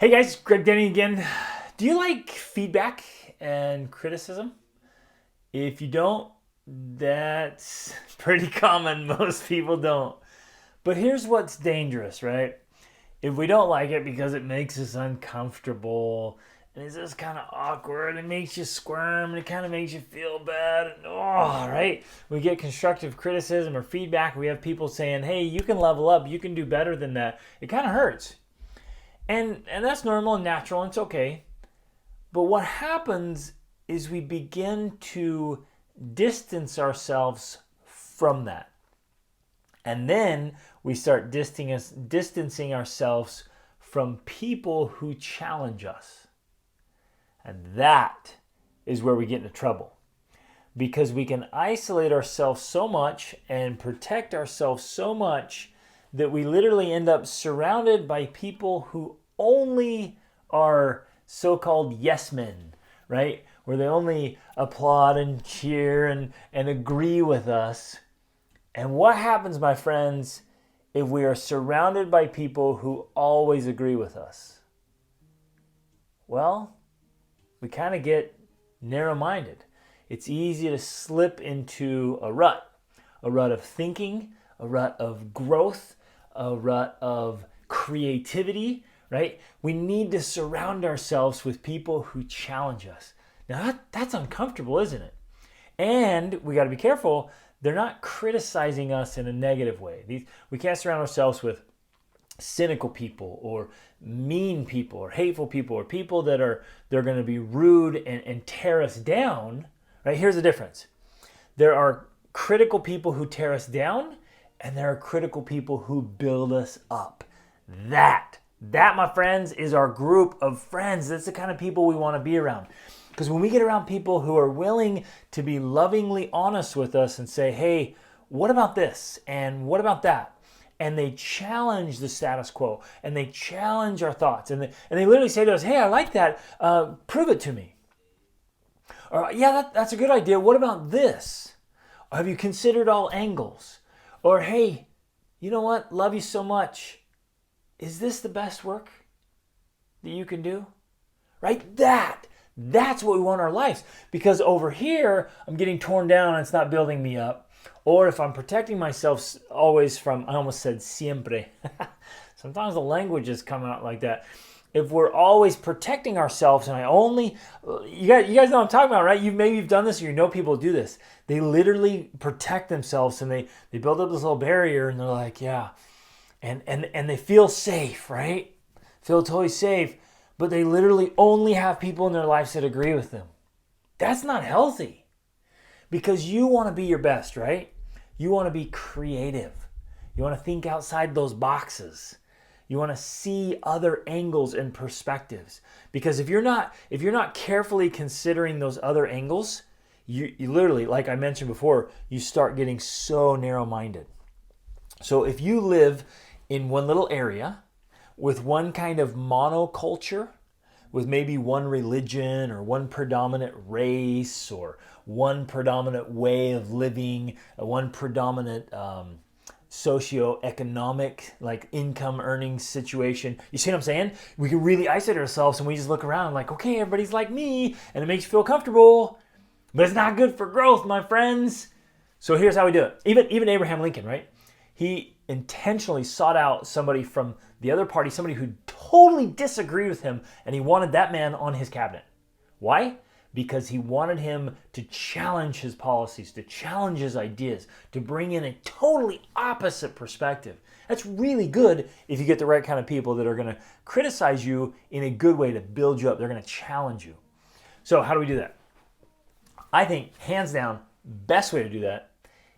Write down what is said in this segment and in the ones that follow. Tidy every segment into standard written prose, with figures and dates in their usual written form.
Hey guys, Greg Denny again. Do you like feedback and criticism? If you don't, that's pretty common. Most people don't. But here's what's dangerous, right? If we don't like it because it makes us uncomfortable and it's just kind of awkward, it makes you squirm and it kind of makes you feel bad. And, oh, right? We get constructive criticism or feedback. We have people saying, hey, you can level up, you can do better than that. It kind of hurts. And that's normal and natural and it's okay. But what happens is we begin to distance ourselves from that. And then we start distancing ourselves from people who challenge us. And that is where we get into trouble. Because we can isolate ourselves so much and protect ourselves so much that we literally end up surrounded by people who only are so-called yes men, right? Where they only applaud and cheer and agree with us. And what happens, my friends, if we are surrounded by people who always agree with us? Well, we kind of get narrow-minded. It's easy to slip into a rut of thinking, a rut of growth, a rut of creativity, right? We need to surround ourselves with people who challenge us. Now that's uncomfortable, isn't it? And we got to be careful. They're not criticizing us in a negative way. We can't surround ourselves with cynical people or mean people or hateful people or people they're going to be rude and tear us down, right? Here's the difference. There are critical people who tear us down and there are critical people who build us up. That, my friends, is our group of friends. That's the kind of people we want to be around. Because when we get around people who are willing to be lovingly honest with us and say, hey, what about this? And what about that? And they challenge the status quo and they challenge our thoughts. And they literally say to us, hey, I like that. Prove it to me. Or, yeah, that's a good idea. What about this? Or, have you considered all angles? Or, hey, you know what? Love you so much. Is this the best work that you can do? Right? That's what we want in our lives. Because over here, I'm getting torn down and it's not building me up. Or if I'm protecting myself always from, I almost said siempre. Sometimes the language is coming out like that. If we're always protecting ourselves and you guys know what I'm talking about, right? Maybe you've done this or you know people do this. They literally protect themselves and they build up this little barrier and they're like, yeah. And they feel safe, right? Feel totally safe. But they literally only have people in their lives that agree with them. That's not healthy. Because you want to be your best, right? You want to be creative. You want to think outside those boxes. You want to see other angles and perspectives. Because if you're not carefully considering those other angles, you literally, like I mentioned before, you start getting so narrow-minded. So if you live in one little area with one kind of monoculture, with maybe one religion or one predominant race or one predominant way of living, one predominant socioeconomic, like income earning situation. You see what I'm saying? We can really isolate ourselves and we just look around like, okay, everybody's like me and it makes you feel comfortable, but it's not good for growth, my friends. So here's how we do it. Even Abraham Lincoln, right? He intentionally sought out somebody from the other party, somebody who totally disagreed with him, and he wanted that man on his cabinet. Why? Because he wanted him to challenge his policies, to challenge his ideas, to bring in a totally opposite perspective. That's really good if you get the right kind of people that are going to criticize you in a good way to build you up. They're going to challenge you. So how do we do that? I think, hands down, best way to do that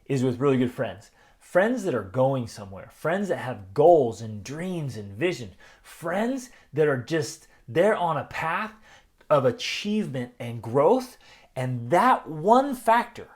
is with really good friends. Friends that are going somewhere. Friends that have goals and dreams and vision. Friends that are just, they're on a path of achievement and growth. And that one factor,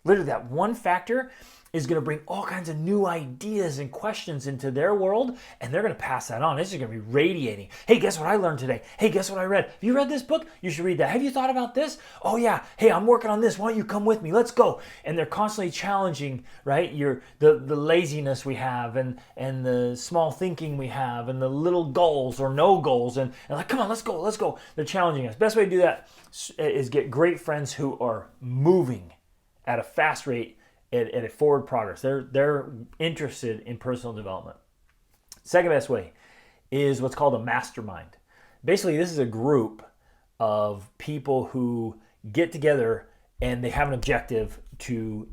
literally that one factor, is going to bring all kinds of new ideas and questions into their world, and they're going to pass that on. This is going to be radiating. Hey, guess what I learned today? Hey, guess what I read? Have you read this book? You should read that. Have you thought about this? Oh yeah. Hey, I'm working on this. Why don't you come with me? Let's go. And they're constantly challenging, right? The laziness we have, and the small thinking we have, and the little goals or no goals, and like, come on, let's go. They're challenging us. Best way to do that is get great friends who are moving at a fast rate, at a forward progress. They're interested in personal development. Second best way is what's called a mastermind. Basically, this is a group of people who get together and they have an objective to,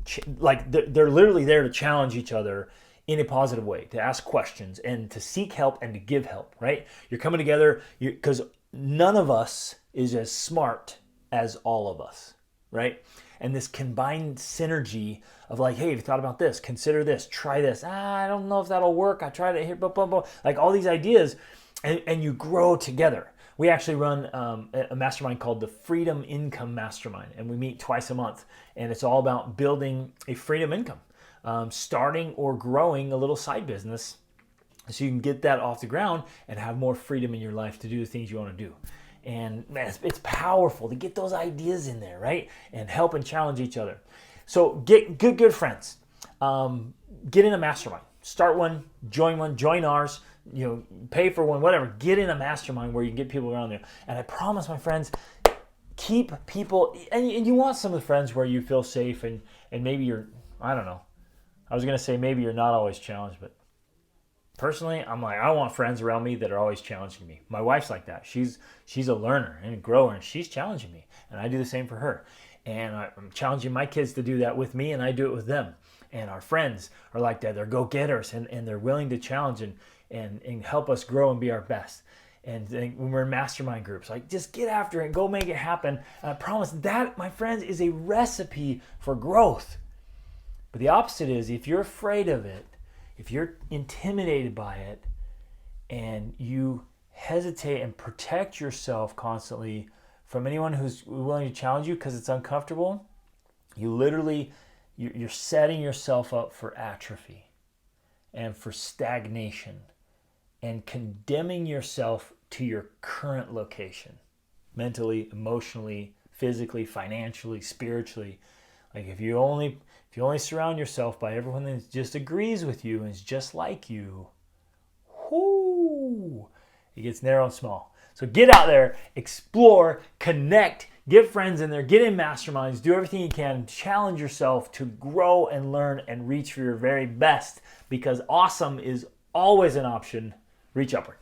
they're literally there to challenge each other in a positive way, to ask questions and to seek help and to give help, right? You're coming together because none of us is as smart as all of us, right? And this combined synergy of like, hey, have you thought about this? Consider this, try this. I don't know if that'll work. I tried it here, like all these ideas, and you grow together. We actually run a mastermind called the Freedom Income Mastermind, and we meet twice a month. And it's all about building a freedom income, starting or growing a little side business so you can get that off the ground and have more freedom in your life to do the things you want to do. And man, it's powerful to get those ideas in there, right? And help and challenge each other. So get good friends. Get in a mastermind. Start one, join ours. Pay for one, whatever. Get in a mastermind where you can get people around there. And I promise, my friends, keep people. And you want some of the friends where you feel safe, and maybe you're, I don't know. I was gonna say maybe you're not always challenged, but personally, I'm like, I want friends around me that are always challenging me. My wife's like that. She's a learner and a grower, and she's challenging me, and I do the same for her. And I'm challenging my kids to do that with me, and I do it with them. And our friends are like that. They're go-getters, and they're willing to challenge and help us grow and be our best. And when we're in mastermind groups, like, just get after it, go make it happen. And I promise that, my friends, is a recipe for growth. But the opposite is, if you're afraid of it, if you're intimidated by it, and you hesitate and protect yourself constantly from anyone who's willing to challenge you because it's uncomfortable, you're setting yourself up for atrophy and for stagnation and condemning yourself to your current location, mentally, emotionally, physically, financially, spiritually. Like, if you only surround yourself by everyone that just agrees with you and is just like you, it gets narrow and small. So get out there, explore, connect, get friends in there, get in masterminds, do everything you can, challenge yourself to grow and learn and reach for your very best, because awesome is always an option. Reach upward.